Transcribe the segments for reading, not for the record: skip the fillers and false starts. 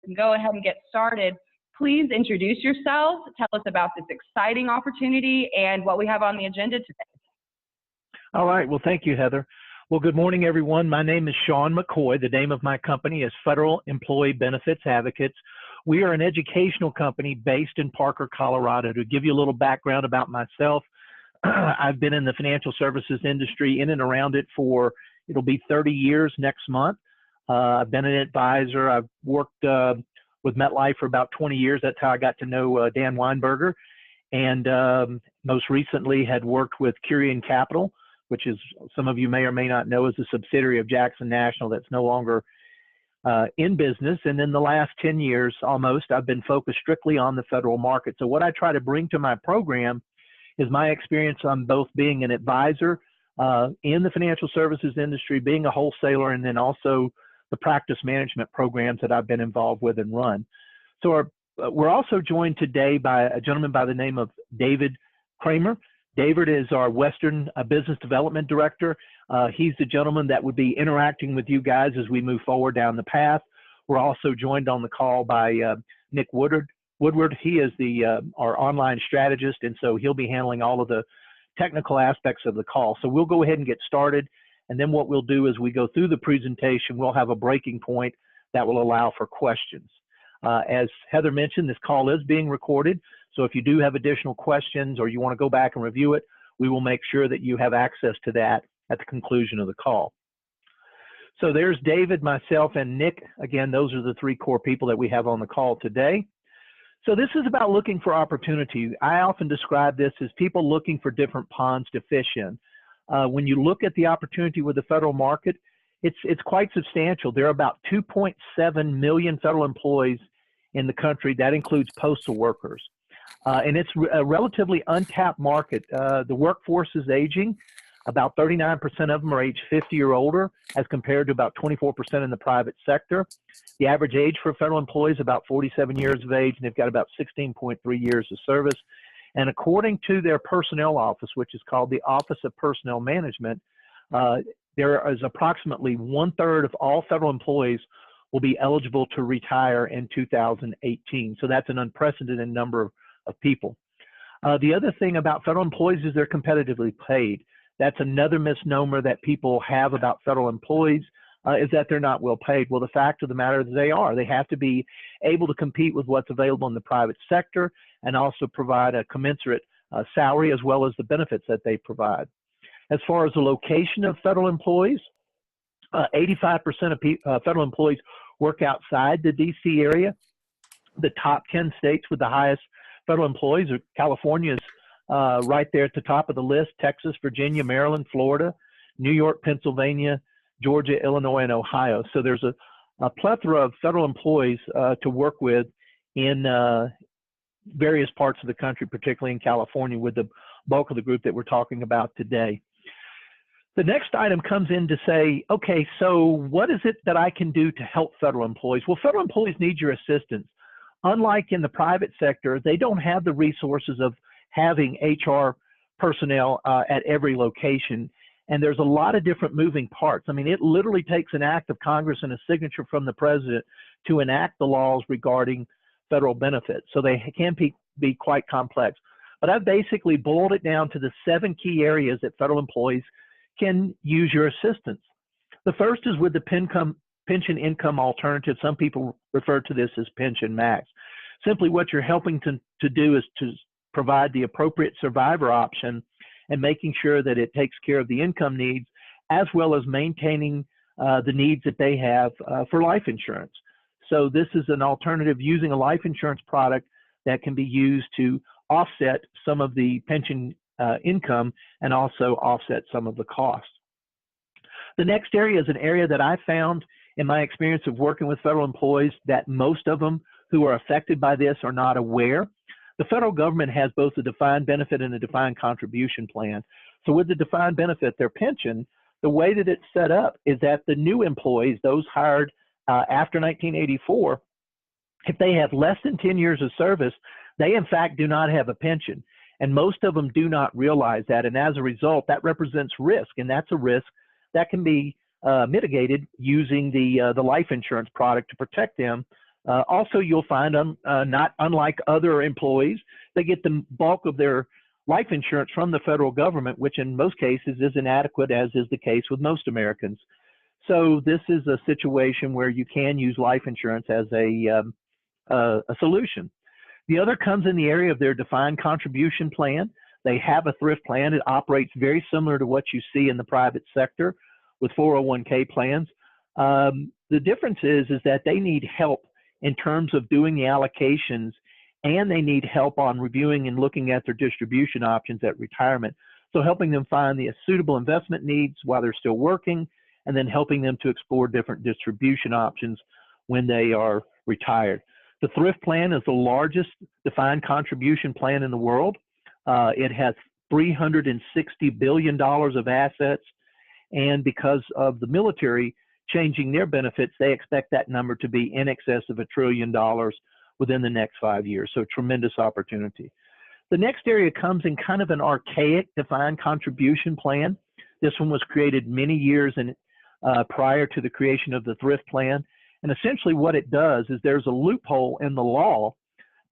can go ahead and get started. Please introduce yourself, tell us about this exciting opportunity and what we have on the agenda today. All right, well, thank you, Heather. Well, good morning, everyone. My name is Sean McCoy. The name of my company is Federal Employee Benefits Advocates. We are an educational company based in Parker, Colorado. To give you a little background about myself, I've been in the financial services industry in and around it for, it'll be 30 years next month. I've been an advisor. I've worked with MetLife for about 20 years. That's how I got to know Dan Weinberger. And most recently had worked with Curian Capital, which is, some of you may or may not know, is a subsidiary of Jackson National that's no longer in business. And in the last 10 years almost, I've been focused strictly on the federal market. So what I try to bring to my program is my experience on both being an advisor in the financial services industry, being a wholesaler, and then also the practice management programs that I've been involved with and run. So we're also joined today by a gentleman by the name of David Kramer. David is our Western Business Development Director. He's the gentleman that would be interacting with you guys as we move forward down the path. We're also joined on the call by Nick Woodward. He is our online strategist, and so he'll be handling all of the technical aspects of the call. So we'll go ahead and get started, and then what we'll do is we go through the presentation. We'll have a breaking point that will allow for questions. As Heather mentioned, this call is being recorded, so if you do have additional questions or you want to go back and review it, we will make sure that you have access to that at the conclusion of the call. So there's David, myself, and Nick. Again, those are the three core people that we have on the call today. So this is about looking for opportunity. I often describe this as people looking for different ponds to fish in. When you look at the opportunity with the federal market, it's quite substantial. There are about 2.7 million federal employees in the country. That includes postal workers. And it's a relatively untapped market. The workforce is aging. About 39% of them are age 50 or older, as compared to about 24% in the private sector. The average age for federal employees is about 47 years of age, and they've got about 16.3 years of service. And according to their personnel office, which is called the Office of Personnel Management, there is approximately 1/3 of all federal employees will be eligible to retire in 2018. So that's an unprecedented number of people. The other thing about federal employees is they're competitively paid. That's another misnomer that people have about federal employees, is that they're not well paid. Well, the fact of the matter is they are. They have to be able to compete with what's available in the private sector and also provide a commensurate salary as well as the benefits that they provide. As far as the location of federal employees, 85% of federal employees work outside the DC area. The top 10 states with the highest federal employees are California's right there at the top of the list: Texas, Virginia, Maryland, Florida, New York, Pennsylvania, Georgia, Illinois, and Ohio. So there's a plethora of federal employees to work with in various parts of the country, particularly in California, with the bulk of the group that we're talking about today. The next item comes in to say, okay, so what is it that I can do to help federal employees? Well, federal employees need your assistance. Unlike in the private sector, they don't have the resources of having HR personnel at every location. And there's a lot of different moving parts. I mean, it literally takes an act of Congress and a signature from the president to enact the laws regarding federal benefits. So they can be quite complex. But I've basically boiled it down to the 7 key areas that federal employees can use your assistance. The first is with the pension income alternative. Some people refer to this as Pension Max. Simply what you're helping to do is to provide the appropriate survivor option and making sure that it takes care of the income needs as well as maintaining the needs that they have for life insurance. So this is an alternative using a life insurance product that can be used to offset some of the pension income and also offset some of the costs. The next area is an area that I found in my experience of working with federal employees that most of them who are affected by this are not aware. The federal government has both a defined benefit and a defined contribution plan. So with the defined benefit, their pension, the way that it's set up is that the new employees, those hired after 1984, if they have less than 10 years of service, they in fact do not have a pension. And most of them do not realize that. And as a result, that represents risk. And that's a risk that can be mitigated using the life insurance product to protect them Also, you'll find, not unlike other employees, they get the bulk of their life insurance from the federal government, which in most cases is inadequate, as is the case with most Americans. So this is a situation where you can use life insurance as a solution. The other comes in the area of their defined contribution plan. They have a thrift plan. It operates very similar to what you see in the private sector with 401k plans. The difference is that they need help in terms of doing the allocations, and they need help on reviewing and looking at their distribution options at retirement. So helping them find the suitable investment needs while they're still working, and then helping them to explore different distribution options when they are retired. The thrift plan is the largest defined contribution plan in the world. It has $360 billion of assets, and because of the military changing their benefits, they expect that number to be in excess of $1 trillion within the next 5 years. So tremendous opportunity. The next area comes in kind of an archaic defined contribution plan. This one was created many years prior to the creation of the thrift plan. And essentially what it does is there's a loophole in the law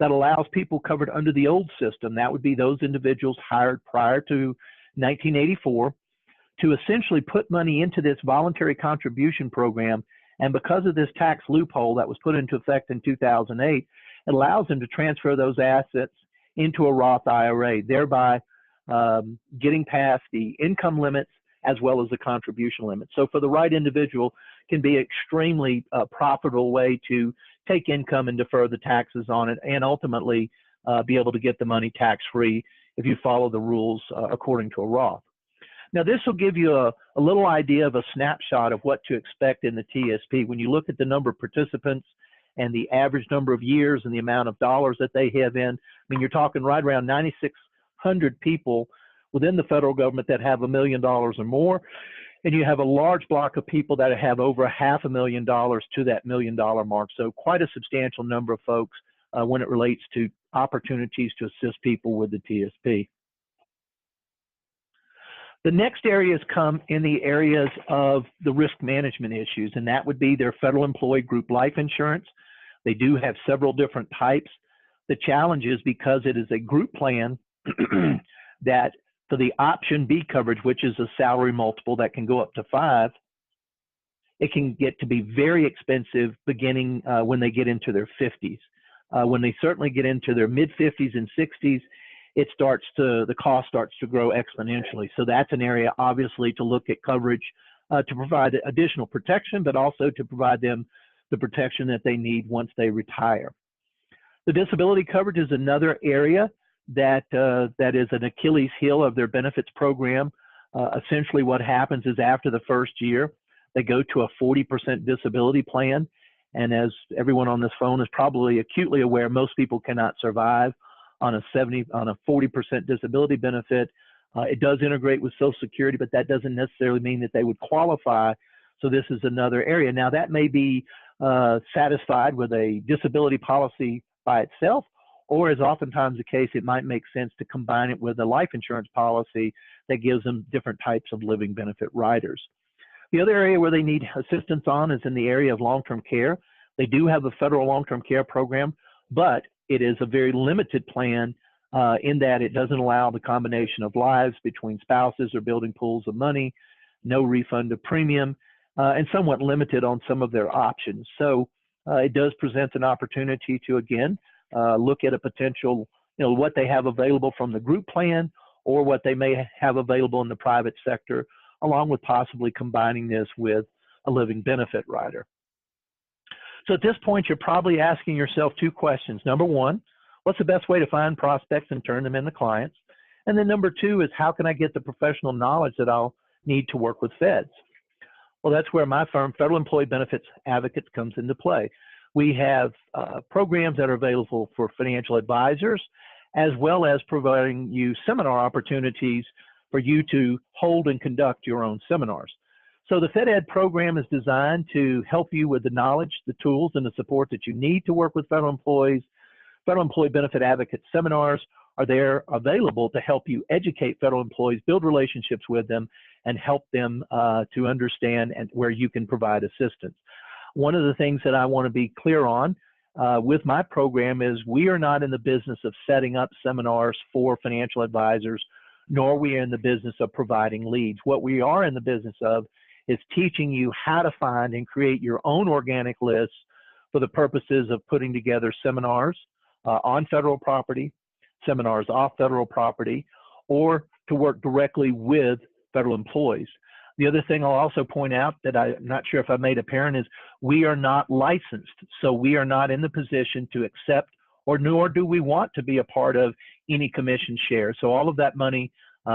that allows people covered under the old system, that would be those individuals hired prior to 1984, to essentially put money into this voluntary contribution program. And because of this tax loophole that was put into effect in 2008, it allows them to transfer those assets into a Roth IRA, thereby getting past the income limits as well as the contribution limits. So for the right individual, can be an extremely profitable way to take income and defer the taxes on it, and ultimately be able to get the money tax-free if you follow the rules according to a Roth. Now, this will give you a little idea of a snapshot of what to expect in the TSP. When you look at the number of participants and the average number of years and the amount of dollars that they have in, I mean, you're talking right around 9,600 people within the federal government that have $1 million or more, and you have a large block of people that have over $500,000 to that $1 million mark. So quite a substantial number of folks when it relates to opportunities to assist people with the TSP. The next areas come in the areas of the risk management issues, and that would be their federal employee group life insurance. They do have several different types. The challenge is because it is a group plan that for the option B coverage, which is a salary multiple that can go up to 5, it can get to be very expensive beginning when they get into their 50s. When they certainly get into their mid 50s and 60s, the cost starts to grow exponentially. So that's an area obviously to look at coverage to provide additional protection, but also to provide them the protection that they need once they retire. The disability coverage is another area that is an Achilles heel of their benefits program. Essentially what happens is after the first year, they go to a 40% disability plan. And as everyone on this phone is probably acutely aware, most people cannot survive on a 40% disability benefit. It does integrate with Social Security, but that doesn't necessarily mean that they would qualify. So this is another area. Now that may be satisfied with a disability policy by itself, or as oftentimes the case, it might make sense to combine it with a life insurance policy that gives them different types of living benefit riders. The other area where they need assistance on is in the area of long-term care. They do have a federal long-term care program, but it is a very limited plan in that it doesn't allow the combination of lives between spouses or building pools of money, no refund of premium, and somewhat limited on some of their options. So it does present an opportunity to, again, look at a potential, what they have available from the group plan or what they may have available in the private sector, along with possibly combining this with a living benefit rider. So at this point, you're probably asking yourself 2 questions. Number 1, what's the best way to find prospects and turn them into clients? And then number 2 is, how can I get the professional knowledge that I'll need to work with feds? Well, that's where my firm, Federal Employee Benefits Advocates, comes into play. We have programs that are available for financial advisors, as well as providing you seminar opportunities for you to hold and conduct your own seminars. So the FedEd program is designed to help you with the knowledge, the tools, and the support that you need to work with federal employees. Federal Employee Benefit Advocate seminars are there available to help you educate federal employees, build relationships with them, and help them to understand and where you can provide assistance. One of the things that I want to be clear on, with my program is we are not in the business of setting up seminars for financial advisors, nor are we in the business of providing leads. What we are in the business of is teaching you how to find and create your own organic lists for the purposes of putting together seminars on federal property, seminars off federal property, or to work directly with federal employees. The other thing I'll also point out that I'm not sure if I made apparent is we are not licensed. So we are not in the position to accept, or nor do we want to be a part of any commission share. So all of that money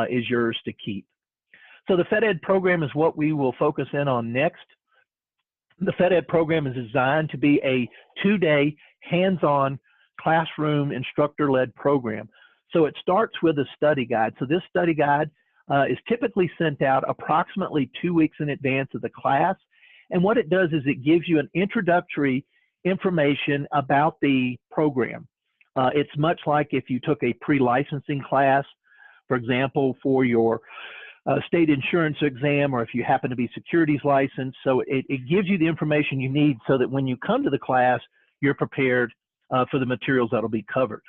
is yours to keep. So the FedEd program is what we will focus in on next. The FedEd program is designed to be a 2-day hands-on classroom instructor-led program. So it starts with a study guide. So this study guide is typically sent out approximately 2 weeks in advance of the class. And what it does is it gives you an introductory information about the program. It's much like if you took a pre-licensing class, for example, for your state insurance exam, or if you happen to be securities licensed. So it gives you the information you need so that when you come to the class, you're prepared for the materials that'll be covered.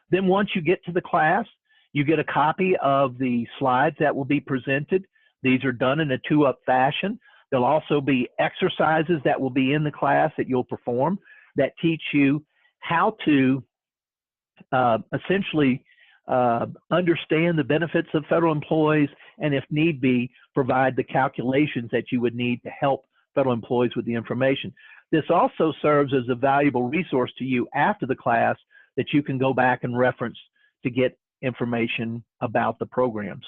Then once you get to the class, you get a copy of the slides that will be presented. These are done in a 2-up fashion. There'll also be exercises that will be in the class that you'll perform that teach you how to essentially understand the benefits of federal employees, and if need be, provide the calculations that you would need to help federal employees with the information. This also serves as a valuable resource to you after the class that you can go back and reference to get information about the programs.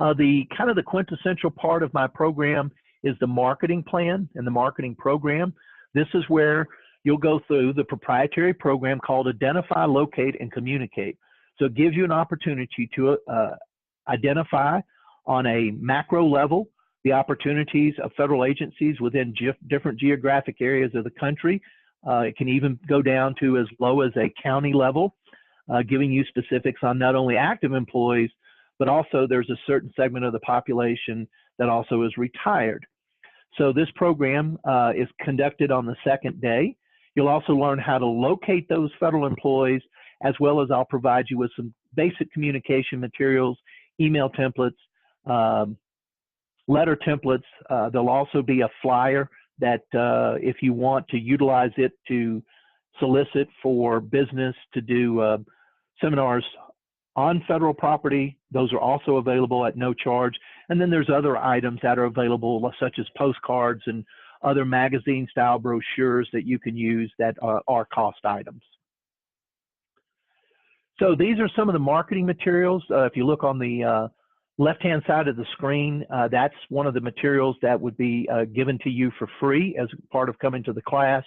The kind of the quintessential part of my program is the marketing plan and the marketing program. This is where you'll go through the proprietary program called Identify, Locate, and Communicate. So it gives you an opportunity to identify on a macro level the opportunities of federal agencies within different geographic areas of the country. It can even go down to as low as a county level, giving you specifics on not only active employees, but also there's a certain segment of the population that also is retired. So this program is conducted on the second day. You'll also learn how to locate those federal employees, as well as I'll provide you with some basic communication materials, email templates, letter templates. There'll also be a flyer that if you want to utilize it to solicit for business to do seminars on federal property, those are also available at no charge. And then there's other items that are available, such as postcards and other magazine style brochures that you can use that are cost items. So these are some of the marketing materials. If you look on the left-hand side of the screen, that's one of the materials that would be given to you for free as part of coming to the class.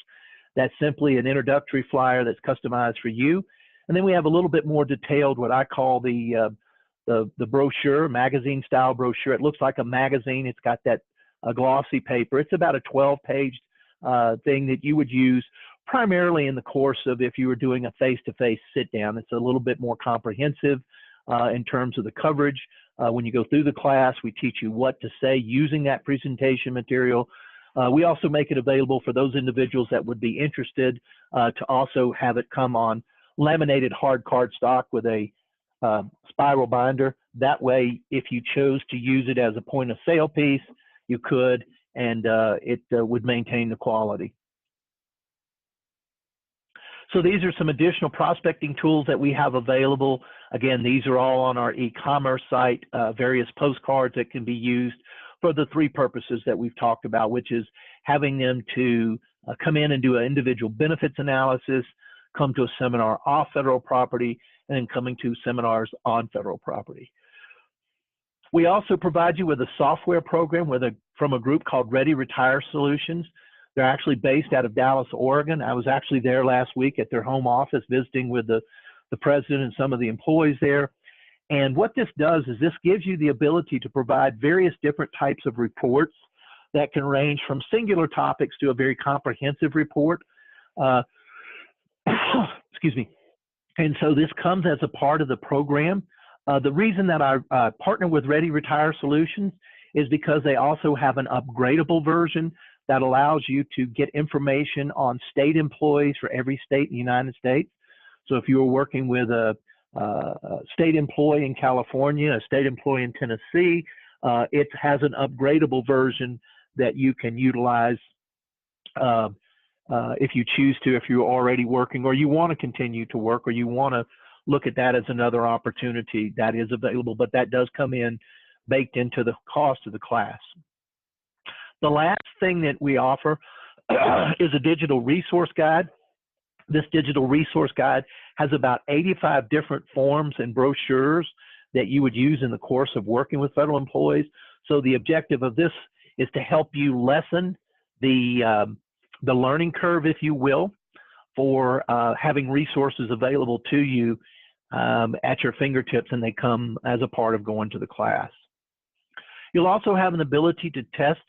That's simply an introductory flyer that's customized for you. And then we have a little bit more detailed, what I call the brochure, magazine style brochure. It looks like a magazine. It's got that glossy paper. It's about a 12-page thing that you would use primarily in the course of if you were doing a face-to-face sit-down. It's a little bit more comprehensive in terms of the coverage. When you go through the class, we teach you what to say using that presentation material. We also make it available for those individuals that would be interested to also have it come on laminated hard cardstock with a spiral binder. That way, if you chose to use it as a point of sale piece, you could, and it would maintain the quality. So these are some additional prospecting tools that we have available. Again, these are all on our e-commerce site, various postcards that can be used for the 3 purposes that we've talked about, which is having them to come in and do an individual benefits analysis, come to a seminar off federal property, and then coming to seminars on federal property. We also provide you with a software program from a group called Ready Retire Solutions. They're actually based out of Dallas, Oregon. I was actually there last week at their home office visiting with the president and some of the employees there. And what this does is this gives you the ability to provide various different types of reports that can range from singular topics to a very comprehensive report. Excuse me. And so this comes as a part of the program. The reason that I partner with Ready Retire Solutions is because they also have an upgradable version that allows you to get information on state employees for every state in the United States. So if you were working with a state employee in California, a state employee in Tennessee, it has an upgradable version that you can utilize if you choose to, if you're already working or you want to continue to work or you want to look at that as another opportunity that is available, but that does come in baked into the cost of the class. The last thing that we offer is a digital resource guide. This digital resource guide has about 85 different forms and brochures that you would use in the course of working with federal employees. So the objective of this is to help you lessen the learning curve, if you will, for having resources available to you at your fingertips, and they come as a part of going to the class. You'll also have an ability to test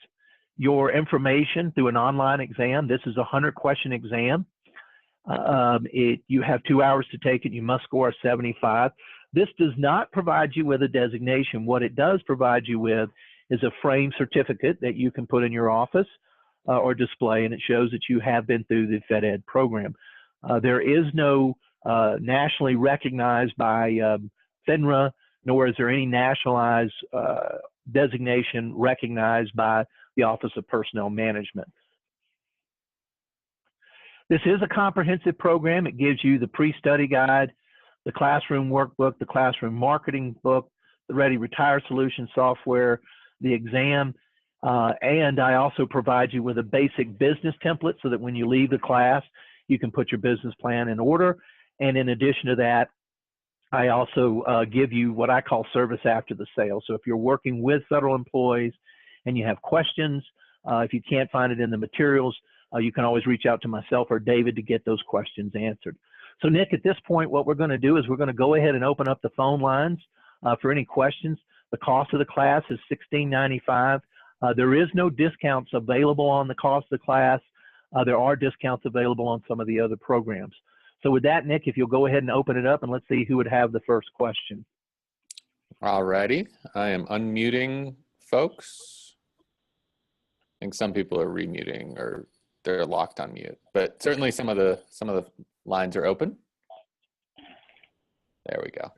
your information through an online exam. This is a 100-question exam. You have 2 hours to take it. You must score a 75. This does not provide you with a designation. What it does provide you with is a framed certificate that you can put in your office or display, and it shows that you have been through the FedEd program. There is no nationally recognized by FINRA, nor is there any nationalized designation recognized by the Office of Personnel Management. This is a comprehensive program. It gives you the pre-study guide, the classroom workbook, the classroom marketing book, the Ready Retire Solution software, the exam, and I also provide you with a basic business template so that when you leave the class, you can put your business plan in order. And in addition to that, I also give you what I call service after the sale. So if you're working with federal employees and you have questions, if you can't find it in the materials, you can always reach out to myself or David to get those questions answered. So Nick, at this point, what we're going to do is we're going to go ahead and open up the phone lines for any questions. The cost of the class is $16.95. There is no discounts available on the cost of the class. There are discounts available on some of the other programs. So with that, Nick, if you'll go ahead and open it up and let's see who would have the first question. All righty, I am unmuting folks. I think some people are remuting or they're locked on mute, but certainly some of the lines are open. There we go.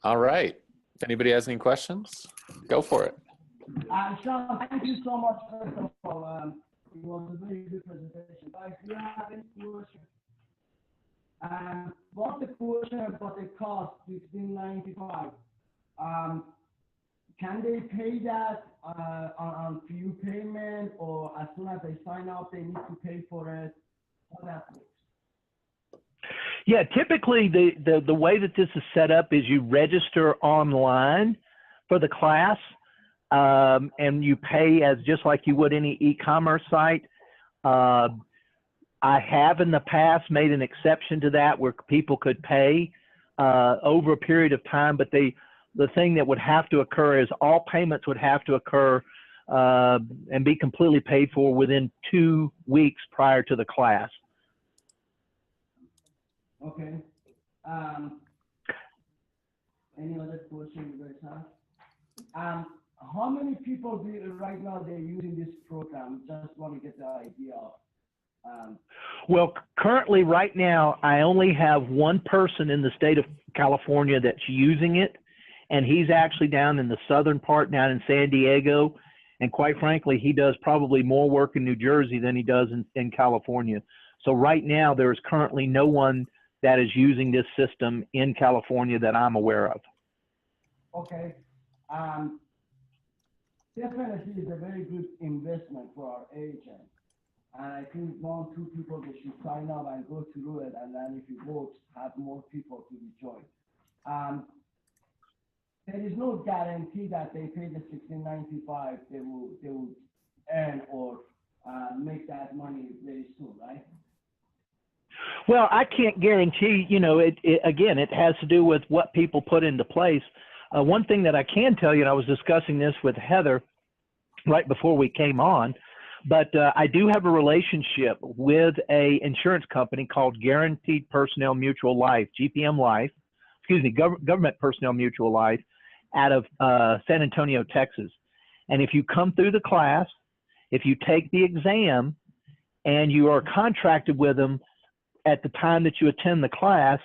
All right, if anybody has any questions, go for it. Sean, thank you so much, first of all. It was a very good presentation. But if you have any questions, what's the question about the cost, $16.95? Can they pay that on few payment, or as soon as they sign up, they need to pay for it? How that works? Yeah, typically the way that this is set up is you register online for the class, and you pay as just like you would any e-commerce site. I have in the past made an exception to that where people could pay over a period of time, but the thing that would have to occur is all payments would have to occur and be completely paid for within 2 weeks prior to the class. Okay. Any other question you guys have? How many people right now they're using this program? Just want to get the idea of. Well, currently right now, I only have one person in the state of California that's using it, and he's actually down in the southern part, down in San Diego, and quite frankly, he does probably more work in New Jersey than he does in California. So right now, there is currently no one that is using this system in California that I'm aware of. Okay. Definitely is a very good investment for our agent. And I think 1 or 2 people, they should sign up and go through it. And then if it works, have more people to be joined. There is no guarantee that they pay the $16.95, they will earn or make that money very soon, right? Well, I can't guarantee, you know, again, it has to do with what people put into place. One thing that I can tell you, and I was discussing this with Heather right before we came on, but I do have a relationship with a insurance company called Guaranteed Personnel Mutual Life, GPM Life, excuse me, Government Personnel Mutual Life out of San Antonio, Texas. And if you come through the class If you take the exam and you are contracted with them at the time that you attend the class,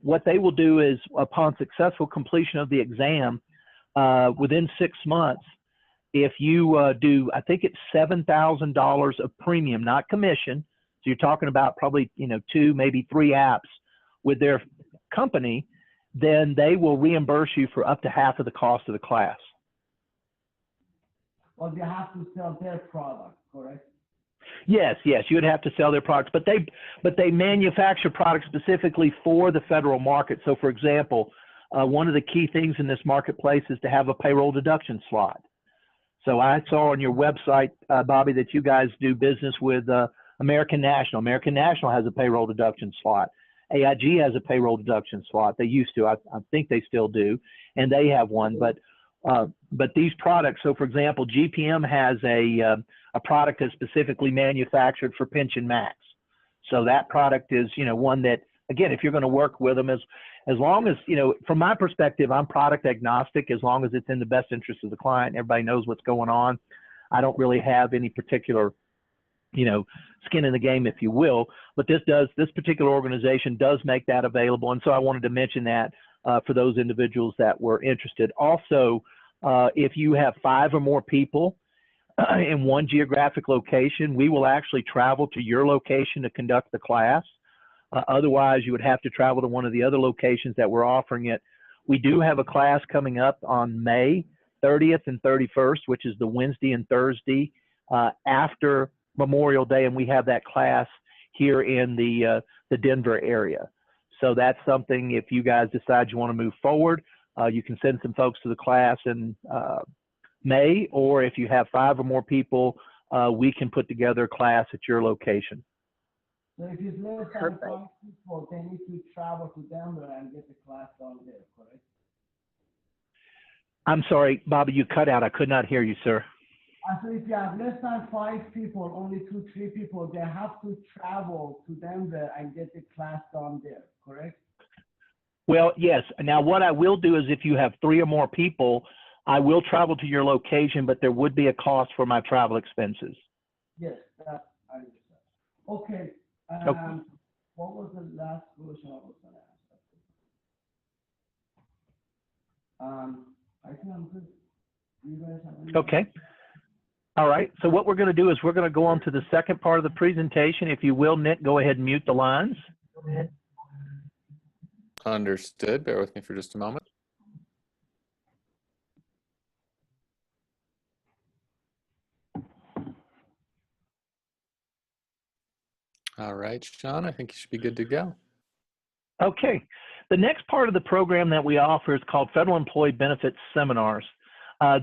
what they will do is, upon successful completion of the exam, within 6 months, if you do, I think it's $7,000 of premium, not commission. So you're talking about probably, 2, maybe 3 apps with their company, then they will reimburse you for up to half of the cost of the class. Well, you have to sell their product, correct? Yes, you would have to sell their products, but they manufacture products specifically for the federal market. So, for example, one of the key things in this marketplace is to have a payroll deduction slot. So I saw on your website, Bobby, that you guys do business with American National. American National has a payroll deduction slot. AIG has a payroll deduction slot. They used to. I think they still do, and they have one. But these products. So, for example, GPM has a product that's specifically manufactured for Pension Max. So that product is, one that, again, if you're going to work with them, as long as, from my perspective, I'm product agnostic. As long as it's in the best interest of the client, everybody knows what's going on. I don't really have any particular, skin in the game, if you will. But this particular organization does make that available, and so I wanted to mention that for those individuals that were interested. Also, if you have 5 or more people in one geographic location, we will actually travel to your location to conduct the class. Otherwise, you would have to travel to one of the other locations that we're offering it. We do have a class coming up on May 30th and 31st, which is the Wednesday and Thursday after Memorial Day, and we have that class here in the Denver area. So that's something, if you guys decide you want to move forward, you can send some folks to the class in May, or if you have 5 or more people, we can put together a class at your location. So if it's less than 5 people, they need to travel to Denver and get the class done there, correct? I'm sorry, Bobby, you cut out. I could not hear you, sir. So if you have less than 5 people, only 2, 3 people, they have to travel to Denver and get the class done there, correct? Well, yes. Now, what I will do is if you have 3 or more people, I will travel to your location, but there would be a cost for my travel expenses. Yes, that I understand. Okay. What was the last question I was going to ask? I think I'm good. You guys have any Okay. All right. So what we're going to do is we're going to go on to the second part of the presentation. If you will, Nick, go ahead and mute the lines. Go ahead. Understood. Bear with me for just a moment. All right, Sean, I think you should be good to go. Okay. The next part of the program that we offer is called Federal Employee Benefits Seminars.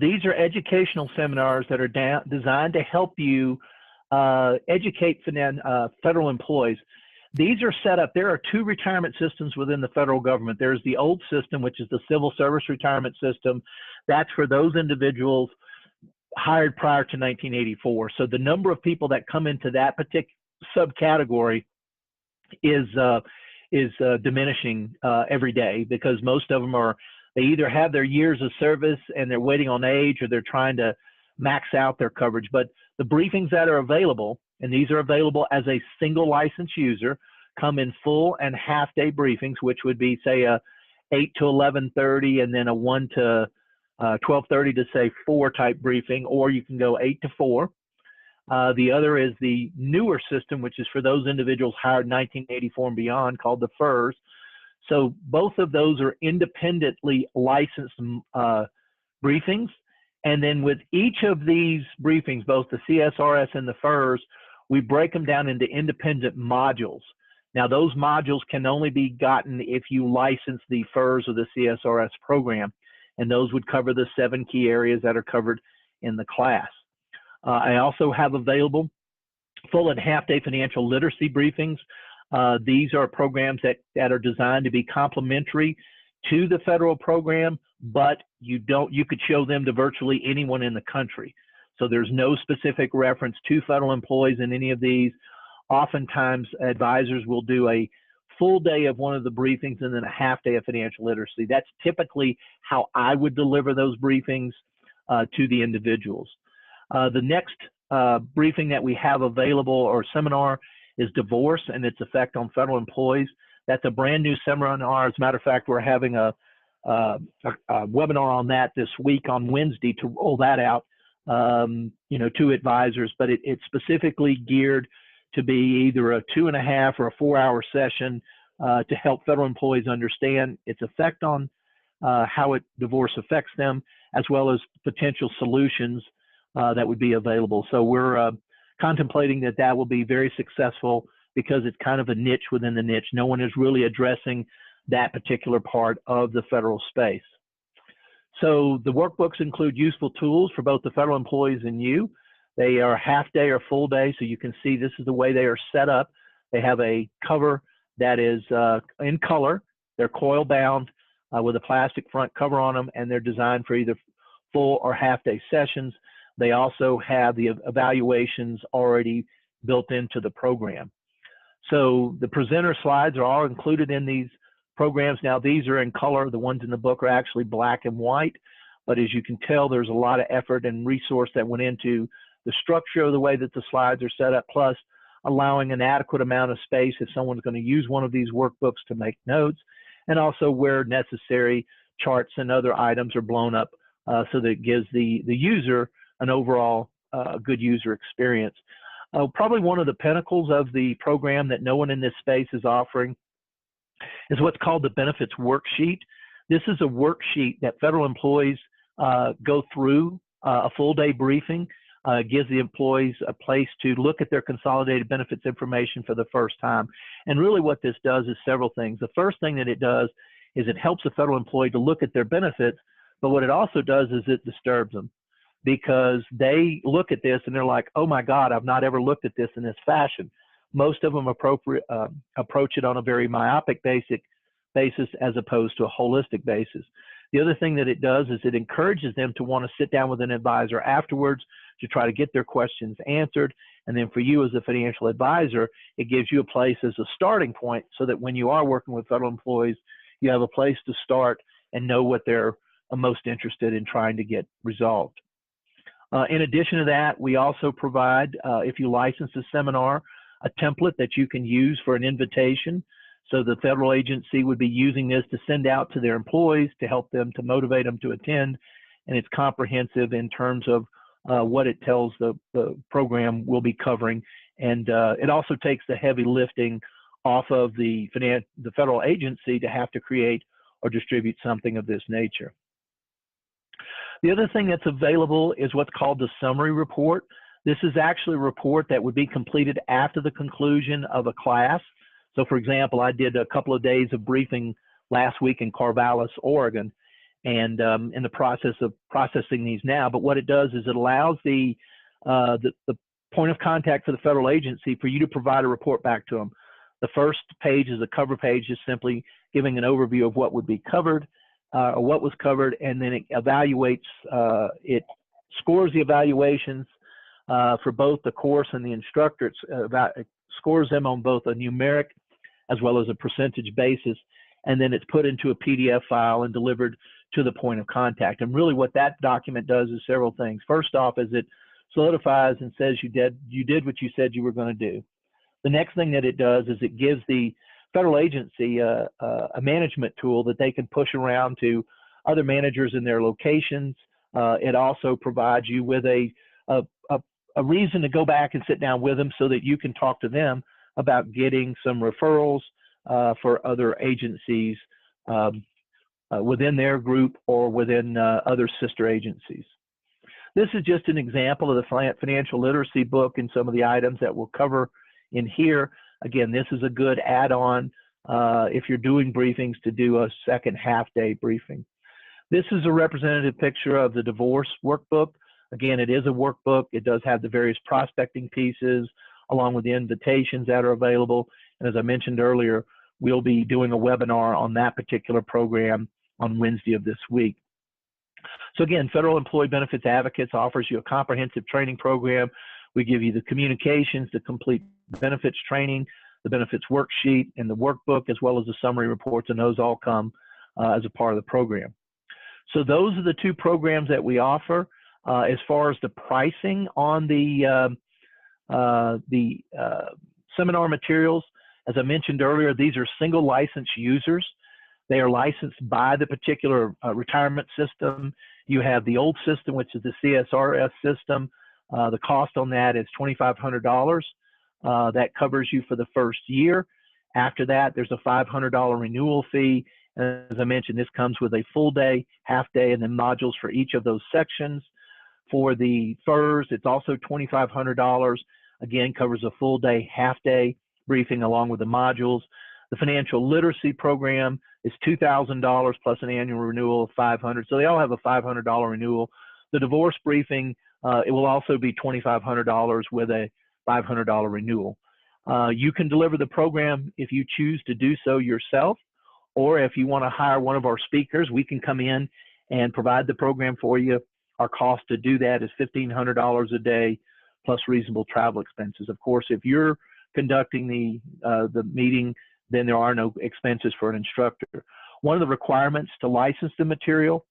These are educational seminars that are designed to help you educate federal employees. These are set up. There are 2 retirement systems within the federal government. There's the old system, which is the civil service retirement system. That's for those individuals hired prior to 1984. So the number of people that come into that particular subcategory is diminishing every day, because most of them they either have their years of service and they're waiting on age, or they're trying to max out their coverage. But the briefings that are available, and these are available as a single license user, come in full and half-day briefings, which would be, say, a 8 to 11:30 and then a 1 to 12:30 to, say, 4 type briefing, or you can go 8 to 4. The other is the newer system, which is for those individuals hired in 1984 and beyond, called the FERS. So both of those are independently licensed briefings. And then with each of these briefings, both the CSRS and the FERS, we break them down into independent modules. Now, those modules can only be gotten if you license the FERS or the CSRS program, and those would cover the 7 key areas that are covered in the class. I also have available full and half-day financial literacy briefings. These are programs that are designed to be complementary to the federal program, but you could show them to virtually anyone in the country. So there's no specific reference to federal employees in any of these. Oftentimes, advisors will do a full day of one of the briefings and then a half day of financial literacy. That's typically how I would deliver those briefings to the individuals. The next briefing that we have available or seminar is divorce and its effect on federal employees. That's a brand new seminar. As a matter of fact, we're having a webinar on that this week on Wednesday to roll that out, to advisors, but it's specifically geared to be either a 2.5 or a 4-hour session to help federal employees understand its effect on how divorce affects them, as well as potential solutions that would be available. So we're contemplating that will be very successful because it's kind of a niche within the niche. No one is really addressing that particular part of the federal space. So the workbooks include useful tools for both the federal employees and you. They are half day or full day, so you can see this is the way they are set up. They have a cover that is in color. They're coil bound with a plastic front cover on them, and they're designed for either full or half day sessions. They also have the evaluations already built into the program. So the presenter slides are all included in these programs. Now these are in color. The ones in the book are actually black and white, but as you can tell, there's a lot of effort and resource that went into the structure of the way that the slides are set up, plus allowing an adequate amount of space if someone's going to use one of these workbooks to make notes, and also where necessary, charts and other items are blown up so that it gives the user an overall good user experience. Probably one of the pinnacles of the program that no one in this space is offering is what's called the benefits worksheet. This is a worksheet that federal employees go through a full day briefing. Gives the employees a place to look at their consolidated benefits information for the first time. And really what this does is several things. The first thing that it does is it helps a federal employee to look at their benefits, but what it also does is it disturbs them, because they look at this and they're like, oh my God, I've not ever looked at this in this fashion. Most of them approach it on a very myopic basis as opposed to a holistic basis. The other thing that it does is it encourages them to want to sit down with an advisor afterwards to try to get their questions answered. And then for you as a financial advisor, it gives you a place as a starting point so that when you are working with federal employees, you have a place to start and know what they're most interested in trying to get resolved. In addition to that, we also provide, if you license a seminar, a template that you can use for an invitation. So the federal agency would be using this to send out to their employees to help them, to motivate them to attend. And it's comprehensive in terms of what it tells the program will be covering. And it also takes the heavy lifting off of the federal agency to have to create or distribute something of this nature. The other thing that's available is what's called the summary report. This is actually a report that would be completed after the conclusion of a class. So for example, I did a couple of days of briefing last week in Corvallis, Oregon, and in the process of processing these now. But what it does is it allows the point of contact for the federal agency for you to provide a report back to them. The first page is a cover page, just simply giving an overview of what would be covered or what was covered, and then it evaluates, it scores the evaluations for both the course and the instructor. It scores them on both a numeric as well as a percentage basis, and then it's put into a PDF file and delivered to the point of contact. And really what that document does is several things. First off is it solidifies and says you did what you said you were going to do. The next thing that it does is it gives the federal agency a management tool that they can push around to other managers in their locations. It also provides you with a reason to go back and sit down with them so that you can talk to them about getting some referrals for other agencies within their group or within other sister agencies. This is just an example of the financial literacy book and some of the items that we'll cover in here. Again, this is a good add-on if you're doing briefings to do a second half-day briefing. This is a representative picture of the divorce workbook. Again, it is a workbook. It does have the various prospecting pieces along with the invitations that are available. And as I mentioned earlier, we'll be doing a webinar on that particular program on Wednesday of this week. So again, Federal Employee Benefits Advocates offers you a comprehensive training program. We give you the communications, the complete benefits training, the benefits worksheet, and the workbook, as well as the summary reports, and those all come as a part of the program. So those are the two programs that we offer. As far as the pricing on the seminar materials, as I mentioned earlier, these are single license users. They are licensed by the particular retirement system. You have the old system, which is the CSRS system. The cost on that is $2,500. That covers you for the first year. After that, there's a $500 renewal fee. As I mentioned, this comes with a full day, half day, and then modules for each of those sections. For the FERS, it's also $2,500. Again, covers a full day, half day briefing along with the modules. The financial literacy program is $2,000 plus an annual renewal of $500. So they all have a $500 renewal. The divorce briefing, it will also be $2,500 with a $500 renewal. You can deliver the program if you choose to do so yourself, or if you want to hire one of our speakers, we can come in and provide the program for you. Our cost to do that is $1,500 a day plus reasonable travel expenses. Of course, if you're conducting the meeting, then there are no expenses for an instructor. One of the requirements to license the material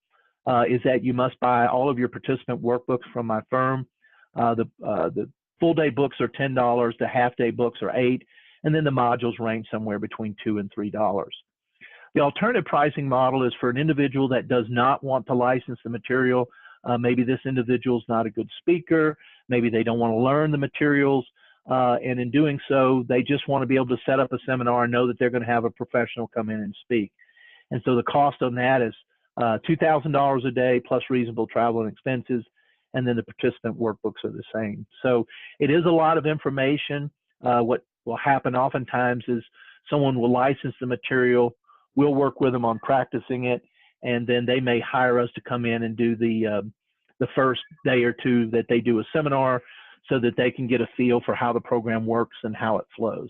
is that you must buy all of your participant workbooks from my firm. The full day books are $10, the half day books are $8, and then the modules range somewhere between $2 and $3. The alternative pricing model is for an individual that does not want to license the material. Maybe this individual is not a good speaker. Maybe they don't want to learn the materials. And in doing so, they just want to be able to set up a seminar and know that they're going to have a professional come in and speak. And so the cost on that is $2,000 a day plus reasonable travel and expenses. And then the participant workbooks are the same. So it is a lot of information. What will happen oftentimes is someone will license the material. We'll work with them on practicing it. And then they may hire us to come in and do the first day or two that they do a seminar so that they can get a feel for how the program works and how it flows.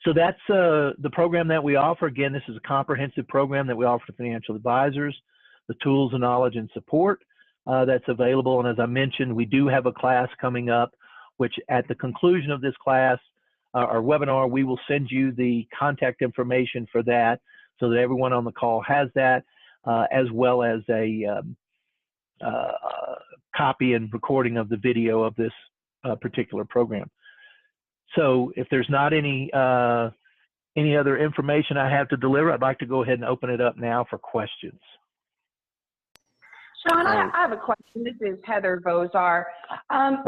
So that's the program that we offer. Again, this is a comprehensive program that we offer to financial advisors, the tools and knowledge and support that's available. And as I mentioned, we do have a class coming up, which at the conclusion of this class, our webinar, we will send you the contact information for that so that everyone on the call has that, as well as a copy and recording of the video of this particular program. So if there's not any other information I have to deliver, I'd like to go ahead and open it up now for questions. Sean, I have a question. This is Heather Bozar.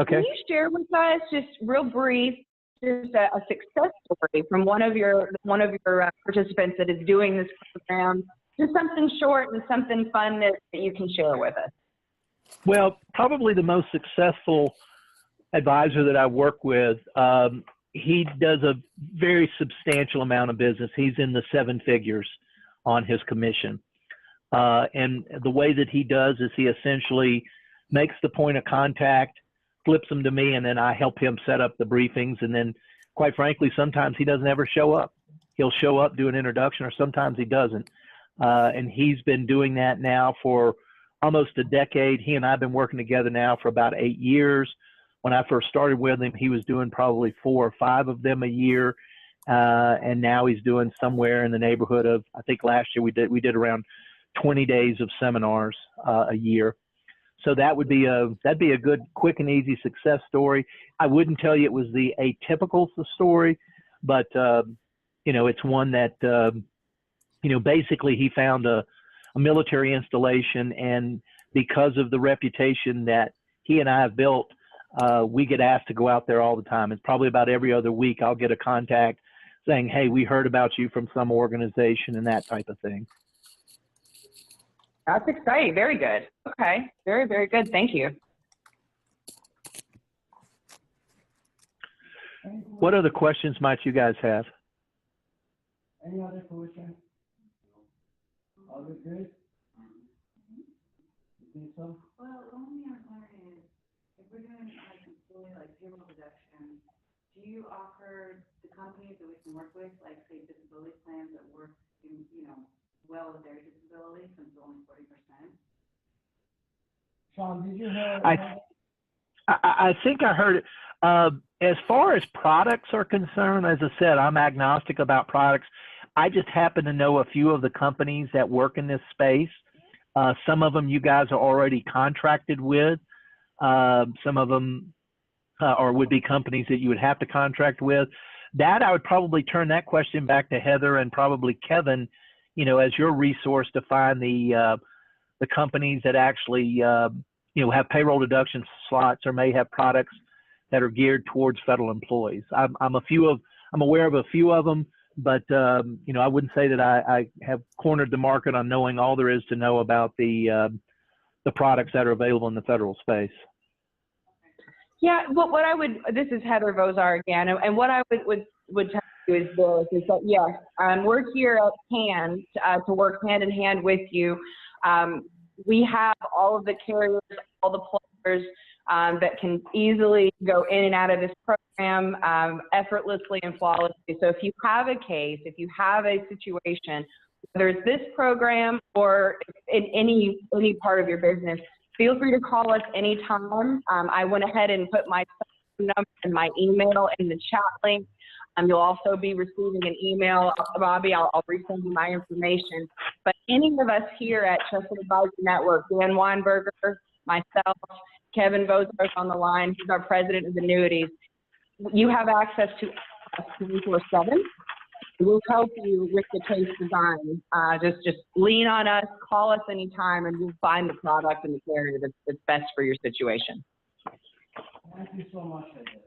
Okay. Can you share with us, just real brief, just a success story from one of your participants that is doing this program? Just something short and something fun that you can share with us. Well, probably the most successful advisor that I work with, he does a very substantial amount of business. He's in the 7 figures on his commission. And the way that he does is he essentially makes the point of contact, flips them to me, and then I help him set up the briefings. And then, quite frankly, sometimes he doesn't ever show up. He'll show up, do an introduction, or sometimes he doesn't. And he's been doing that now for almost a decade. He and I have been working together now for about 8 years. When I first started with him, he was doing probably 4 or 5 of them a year. And now he's doing somewhere in the neighborhood of, I think last year we did around 20 days of seminars a year. So that'd be a good, quick and easy success story. I wouldn't tell you it was the atypical story, but it's one that basically he found a military installation, and because of the reputation that he and I have built, we get asked to go out there all the time. It's probably about every other week I'll get a contact saying, hey, we heard about you from some organization, and that type of thing. That's exciting. Very good. Okay. Very, very good. Thank you. What other questions might you guys have? Any other questions? All good? You think so? Well, the only thing I'm wondering is, if we're doing like payroll deduction, do you offer the companies that we can work with, like say disability plans that work in, well with their disability, since it's only 40%? Sean, did you hear? I think I heard it. As far as products are concerned, as I said, I'm agnostic about products. I just happen to know a few of the companies that work in this space. Some of them you guys are already contracted with. Some of them or would be companies that you would have to contract with. That I would probably turn that question back to Heather and probably Kevin, as your resource to find the companies that actually have payroll deduction slots or may have products that are geared towards federal employees. I'm aware of a few of them, but I wouldn't say that I have cornered the market on knowing all there is to know about the products that are available in the federal space. Yeah, what I would, this is Heather Vozar again, and what I would tell you is this, is that yes, we're here at hand to work hand in hand with you. We have all of the carriers, all the players that can easily go in and out of this program effortlessly and flawlessly. So if you have a case, if you have a situation, whether it's this program or in any part of your business, feel free to call us anytime. I went ahead and put my phone number and my email in the chat link. You'll also be receiving an email. Bobby, I'll resend you my information. But any of us here at Trusted Advisor Network, Dan Weinberger, myself, Kevin Vozar on the line, he's our president of annuities. You have access to us 24/7. We'll help you with the case design. Just lean on us, call us anytime, and we'll find the product and the carrier that's best for your situation. Thank you so much, Heather.